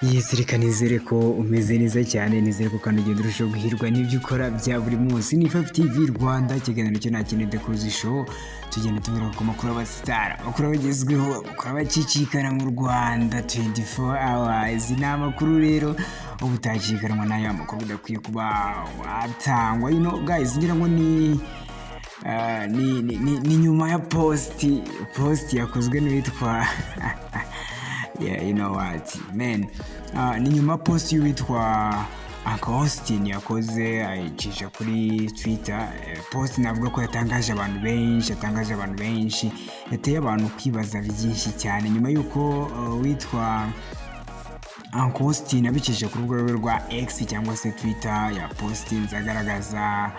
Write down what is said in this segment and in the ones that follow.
Yizirika nizere ko umeze neza cyane, nizere ko kandi ugenda urushaho guhirwa n'ibyo ukora bya buri munsi. Ni Fyve-tvrwanda ikiganiro cyo nta kintu dekoze show, tugenda tuvuga ku makuru y'abasitara, amakuru abagezweho, amakuru abacicikana mu Rwanda 24 hours. Ni amakuru rero ubu utacikanwa n'aya makuru udakwiye kuba watangwa. Guys, ngira ngo ni nyuma ya post yakozwe n'uwitwa yeah, you know what man, ni nyuma post y'uwitwa akoze yakoze ayicisha kuri Twitter. Post navuga ko yatangaje abantu benshi, yateye abantu kwibaza byinshi cyane nyuma yuko witwa akoze nabicisha ku rubuga rwa X cyangwa se Twitter, ya postinze agaragaza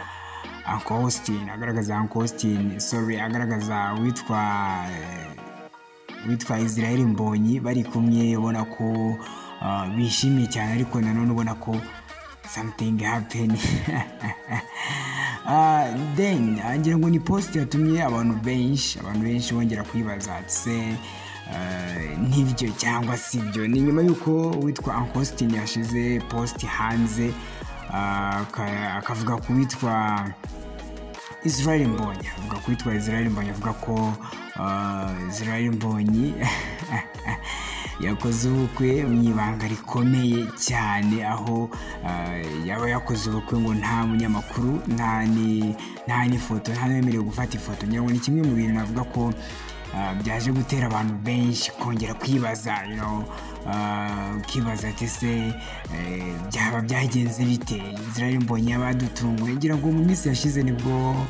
witwa Israel Mbonyi bari kumwe, ubona ko bishimye cyane, ariko nanone ubona ko something happened. Then ngira ngo ni post yatumye abantu benshi bongera kwibaza se n'ibyo cyangwa si byo. Ni nyuma yuko witwa akoze yashize post hanze, akavuga ku witwa Israel Mbonyi, avuga ko Israel Mbonyi yakoze ubukwe mwibanga rikomeye cyane, aho yaba yakoze ubukwe ngo nta munyamakuru, nta n'ifoto, nta nemerewe gufata ifoto. Ngira ngo ni kimwe mu bintu navuga ko byaje gutera abantu benshi kongera kwibaza, ukibaza ati se byaba byagenze bite, Israel Mbonyi yabadutunguye. Ngira ngo mu minsi yashize nibwo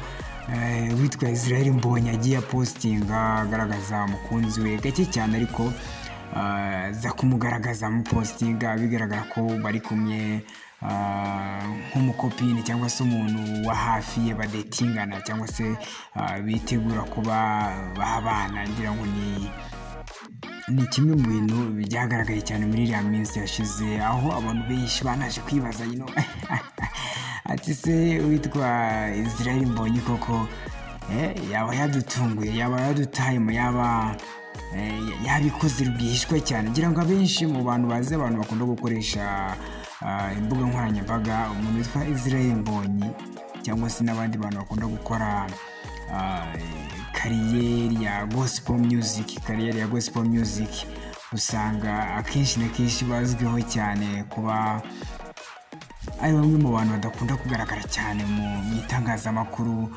witwa Israel Mbonyi agiye postinga agaragaza umukunzi we gake cyane, ariko za kumugaragaza mu postinga bigaragara ko bari kumwe nk'umukopine cyangwa se umuntu wa hafi ye badetingana cyangwa se bitegura kuba babana. Ngira ngo ni kimwe mu bintu byagaragaye cyane muri iriya minsi yashize, aho abantu benshi banaje kwibaza ati se witwa Israel Mbonyi koko yaba yadutunguye, yaba yadutayemo, yaba yabikoze rwihishwa cyane. Ngira ngo abenshi mu bantu abantu bakunda gukoresha imbuga nkoranyambaga, umuntu witwa Israel Mbonyi cyangwa se n'abandi bantu bakunda gukora kariyeri ya gospel music, usanga akenshi na kenshi bazwiho cyane kuba ari bamwe mu bantu badakunda kugaragara cyane mu itangazamakuru,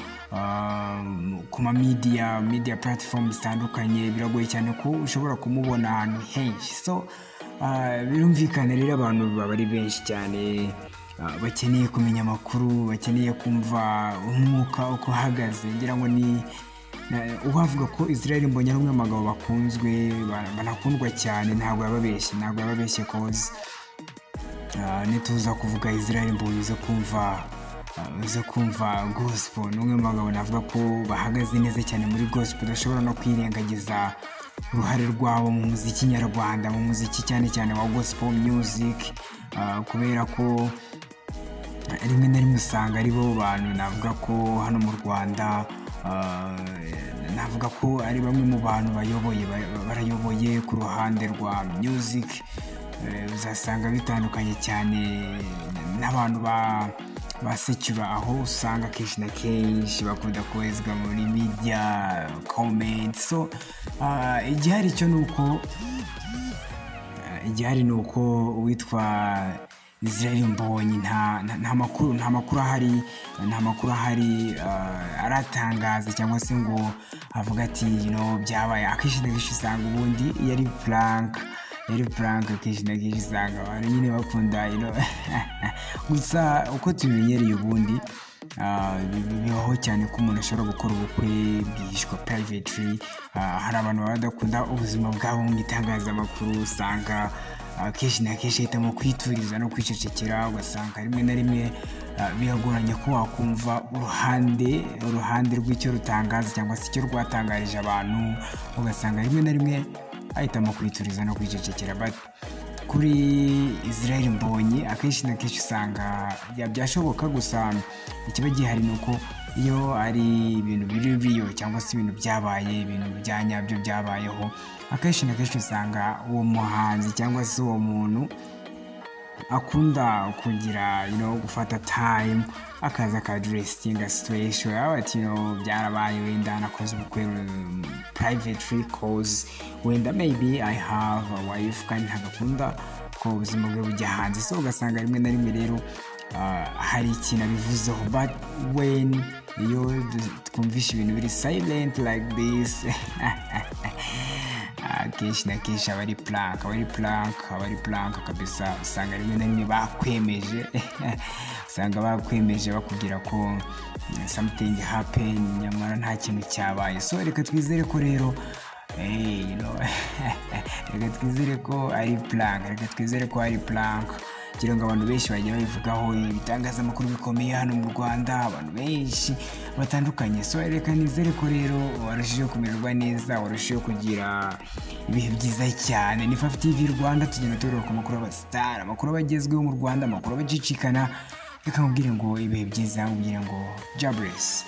ku ma media platforms zitandukanye. Biragoye cyane ko ushobora kumubona ahantu henshi, so birumvikana rero abantu baba ari benshi cyane, bakeneye kumenya amakuru, bakeneye kumva umwuka uko uhagaze. Ngira ngo ni uwavuga ko Israel Mbonyi ari umwe mu bagabo bakunzwe, banakundwa cyane, ntabwo yababeshye cause nituza kuvuga Israel Mbonyi uze kumva gospel, n'umwe mu bagabo navuga ko bahagaze neza cyane muri gospel, udashobora no kwirengagiza uruhare rwabo mu muziki nyarwanda, mu muziki cyane cyane wa gospel music, kubera ko rimwe na rimwe usanga ari bo bantu navuga ko hano mu Rwanda navuga ko ari bamwe mu bantu barayoboye ku ruhande rwa music. Uzasanga bitandukanye cyane n'abantu ba secular, aho usanga kenshi na kenshi bakunda koherezwa muri media comments. So igihari ni uko witwa Israel Mbonyi nta makuru ahari aratangaza cyangwa se ngo avuga ati byabaye. Akenshi na kenshi usanga ubundi yari prank, akenshi na kenshi usanga abantu nyine bakunda gusa uko tubimenyereye ubundi bibaho cyane ko umuntu ashobora gukora ubukwe bwihishwa privately. Hari abantu baba badakunda ubuzima bwabo mu itangazamakuru, usanga kenshi na kenshi ahitamo kwituriza no kwicecekera, ugasanga rimwe na rimwe biragoranye ko wakumva uruhande rw'icyo rutangaza cyangwa se icyo rwatangarije abantu, ugasanga rimwe na rimwe ahitamo kwituriza no kwicecekera. But kuri Israel Mbonyi akenshi na kenshi usanga byashoboka, gusa ikiba gihari ni uko iyo ari ibintu biri real cyangwa se ibintu byabaye, ibintu bya nyabyo byabayeho, akenshi na kenshi usanga uwo muhanzi cyangwa se uwo muntu akunda kugira gufata time akaza akadressinga situation ati byarabaye, wenda nakoze ubukwe privately cause wenda maybe I have a wife kandi ntagakunda ko ubuzima bwe bujya hanze, so ugasanga rimwe na rimwe rero hari ikintu abivuzeho, but when iyo twumvisha ibintu biri silent like this kenshi na kenshi aba ari plank kabisa, usanga rimwe na rimwe bakwemeje bakubwira ko something happen nyamara nta kintu cyabaye. So reka twizere ko rero reka twizere ko ari plank kugira ngo abantu benshi bajye babivugaho, ibitangazamakuru bikomeye hano mu Rwanda, abantu benshi batandukanye. So reka nizere ko rero warushijeho kumererwa neza, warushijeho kugira ibihe byiza cyane. Ni Fyve-tvrwanda tugenda tureba ku makuru y'abastar, amakuru bagezweho mu Rwanda, amakuru abacicikana. Reka nkubwire ngo ibihe byiza, nkubwire ngo jobless.